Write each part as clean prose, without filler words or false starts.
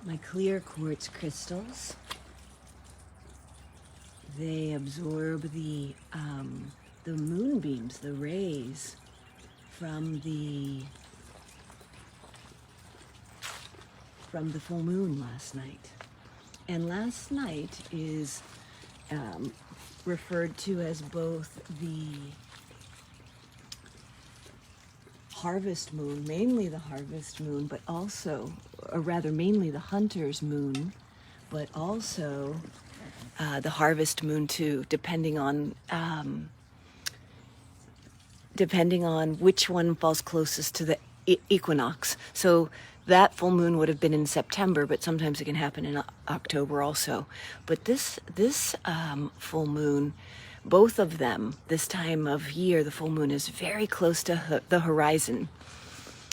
My clear quartz crystals, they absorb the moonbeams, the rays from the full moon last night. And last night is referred to as both the harvest moon, mainly the harvest moon, but also, or rather mainly the hunter's moon, but also the harvest moon too, depending on which one falls closest to the equinox. So that full moon would have been in September, but sometimes it can happen in October also. But this full moon, both of them, this time of year, the full moon is very close to the horizon.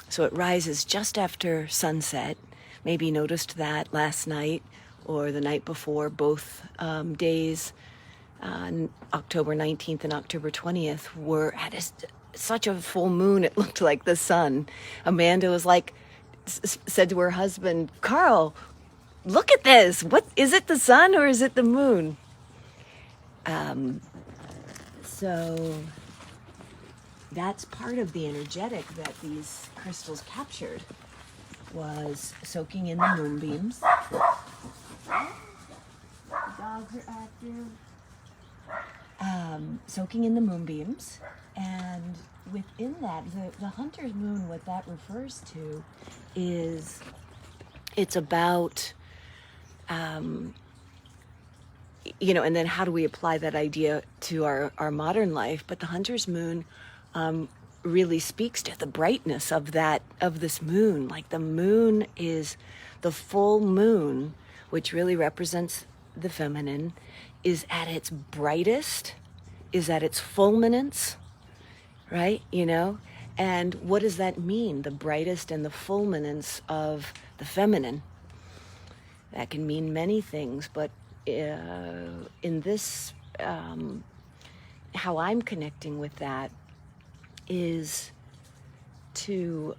So it rises just after sunset. Maybe you noticed that last night or the night before, both days, October 19th and October 20th, were at such a full moon, it looked like the sun. Amanda was like, said to her husband, Carl, look at this. What is it, the sun or is it the moon? So that's part of the energetic that these crystals captured, was soaking in the moonbeams. The dogs are active. Soaking in the moonbeams. And within that, the hunter's moon, what that refers to is, it's about, and then how do we apply that idea to our modern life? But the hunter's moon really speaks to the brightness of this moon. Like the moon is the full moon, which really represents the feminine, is at its brightest, is at its fulminance, right? And what does that mean? The brightest and the fulminance of the feminine. That can mean many things, but in this, how I'm connecting with that is to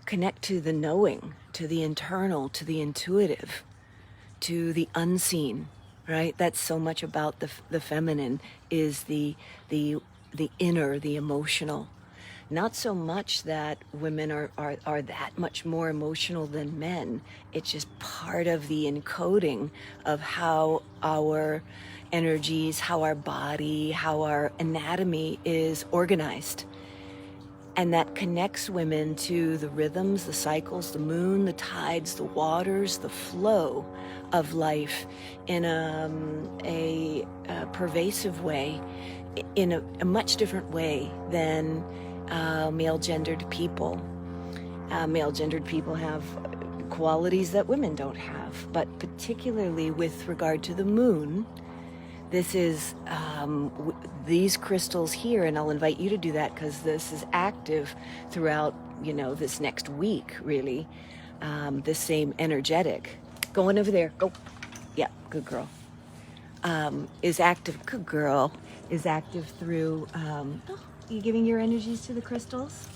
connect to the knowing, to the internal, to the intuitive, to the unseen, right? That's so much about the feminine, is the inner, the emotional. Not so much that women are that much more emotional than men. It's just part of the encoding of how our energies, how our body, how our anatomy is organized. And that connects women to the rhythms, the cycles, the moon, the tides, the waters, the flow of life in a pervasive way, in a much different way than male-gendered people. Male-gendered people have qualities that women don't have, but particularly with regard to the moon, this is these crystals here, and I'll invite you to do that because this is active throughout, this next week, really. This same energetic. Go on over there. Go. Yeah, good girl. Is active. Good girl. Is active through. You giving your energies to the crystals?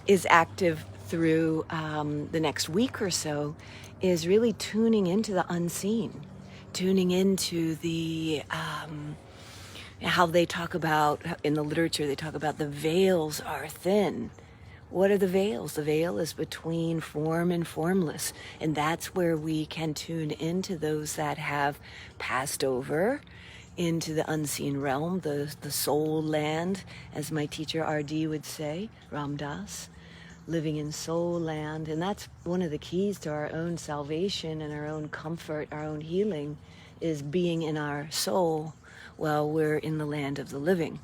Is active through the next week or so. Is really tuning into the unseen. Tuning into the, how they talk about, in the literature, they talk about the veils are thin. What are the veils? The veil is between form and formless. And that's where we can tune into those that have passed over into the unseen realm, the soul land, as my teacher R.D. would say, Ram Dass. Living in soul land. And that's one of the keys to our own salvation and our own comfort, our own healing, is being in our soul while we're in the land of the living,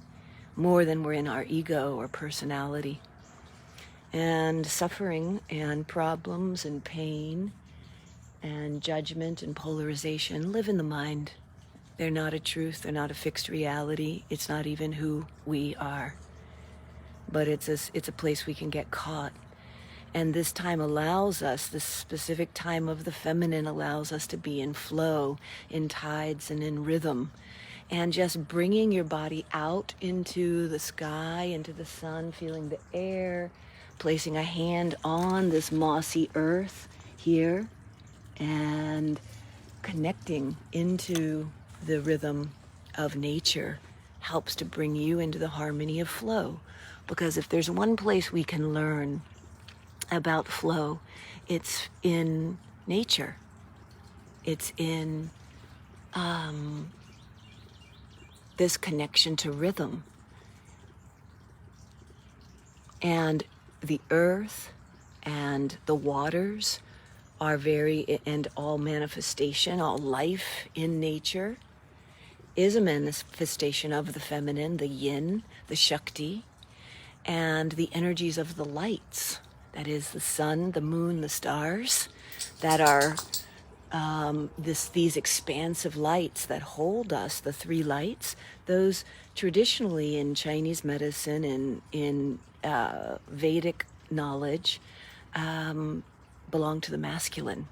more than we're in our ego or personality. And suffering and problems and pain and judgment and polarization live in the mind. They're not a truth. They're not a fixed reality. It's not even who we are. But it's a place we can get caught. And this time allows us, this specific time of the feminine allows us to be in flow, in tides and in rhythm. And just bringing your body out into the sky, into the sun, feeling the air, placing a hand on this mossy earth here and connecting into the rhythm of nature helps to bring you into the harmony of flow. Because if there's one place we can learn about flow, it's in nature. It's in this connection to rhythm. And the earth and the waters are and all manifestation, all life in nature is a manifestation of the feminine, the yin, the Shakti, and the energies of the lights. That is the sun, the moon, the stars, that are these expansive lights that hold us, the three lights. Those traditionally in Chinese medicine and in Vedic knowledge belong to the masculine.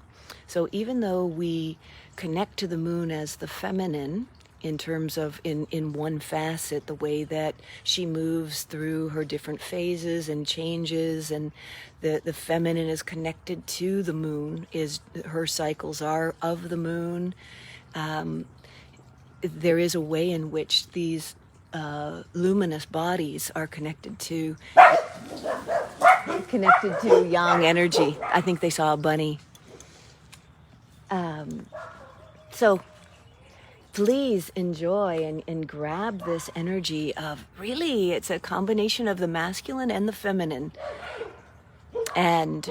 So even though we connect to the moon as the feminine, in terms of in one facet, the way that she moves through her different phases and changes, and the feminine is connected to the moon, is her cycles are of the moon. There is a way in which these luminous bodies are connected to yang energy. I think they saw a bunny. So please enjoy and grab this energy of, really, it's a combination of the masculine and the feminine. And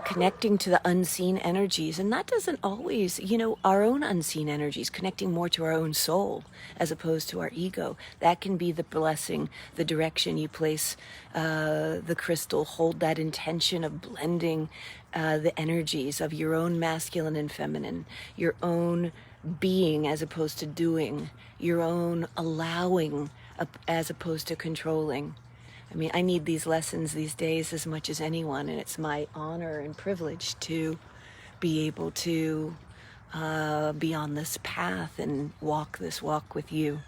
connecting to the unseen energies. And that doesn't always, our own unseen energies, connecting more to our own soul as opposed to our ego. That can be the blessing, the direction you place the crystal, hold that intention of blending the energies of your own masculine and feminine, your own being as opposed to doing, your own allowing as opposed to controlling. I mean, I need these lessons these days as much as anyone, and it's my honor and privilege to be able to be on this path and walk this walk with you.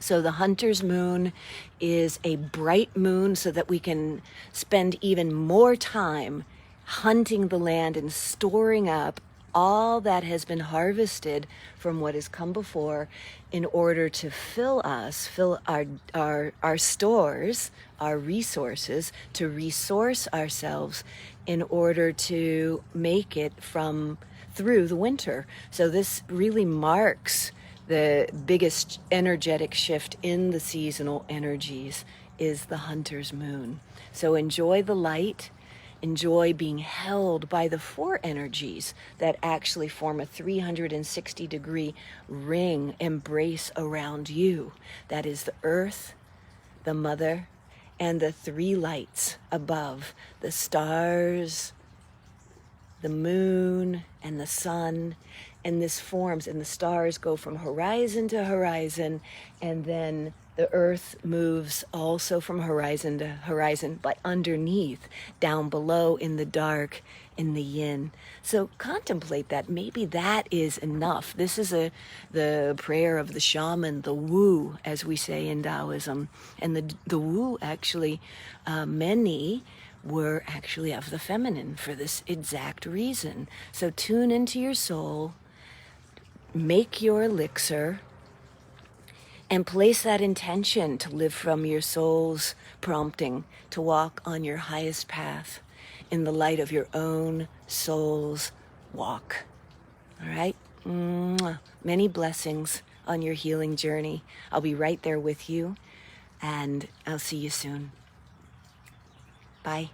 So the hunter's moon is a bright moon so that we can spend even more time hunting the land and storing up all that has been harvested from what has come before, in order to fill our stores, our resources, to resource ourselves in order to make it through the winter. So this really marks the biggest energetic shift in the seasonal energies, is the hunter's moon. So enjoy the light. Enjoy being held by the four energies that actually form a 360-degree ring embrace around you. That is the earth, the mother, and the three lights above, the stars, the moon, and the sun. And this forms, and the stars go from horizon to horizon, and then the earth moves also from horizon to horizon, but underneath, down below in the dark, in the yin. So contemplate that. Maybe that is enough. This is the prayer of the shaman, the Wu, as we say in Taoism. And the Wu actually, many were actually of the feminine for this exact reason. So tune into your soul, make your elixir, and place that intention to live from your soul's prompting, to walk on your highest path in the light of your own soul's walk. All right? Many blessings on your healing journey. I'll be right there with you, and I'll see you soon. Bye.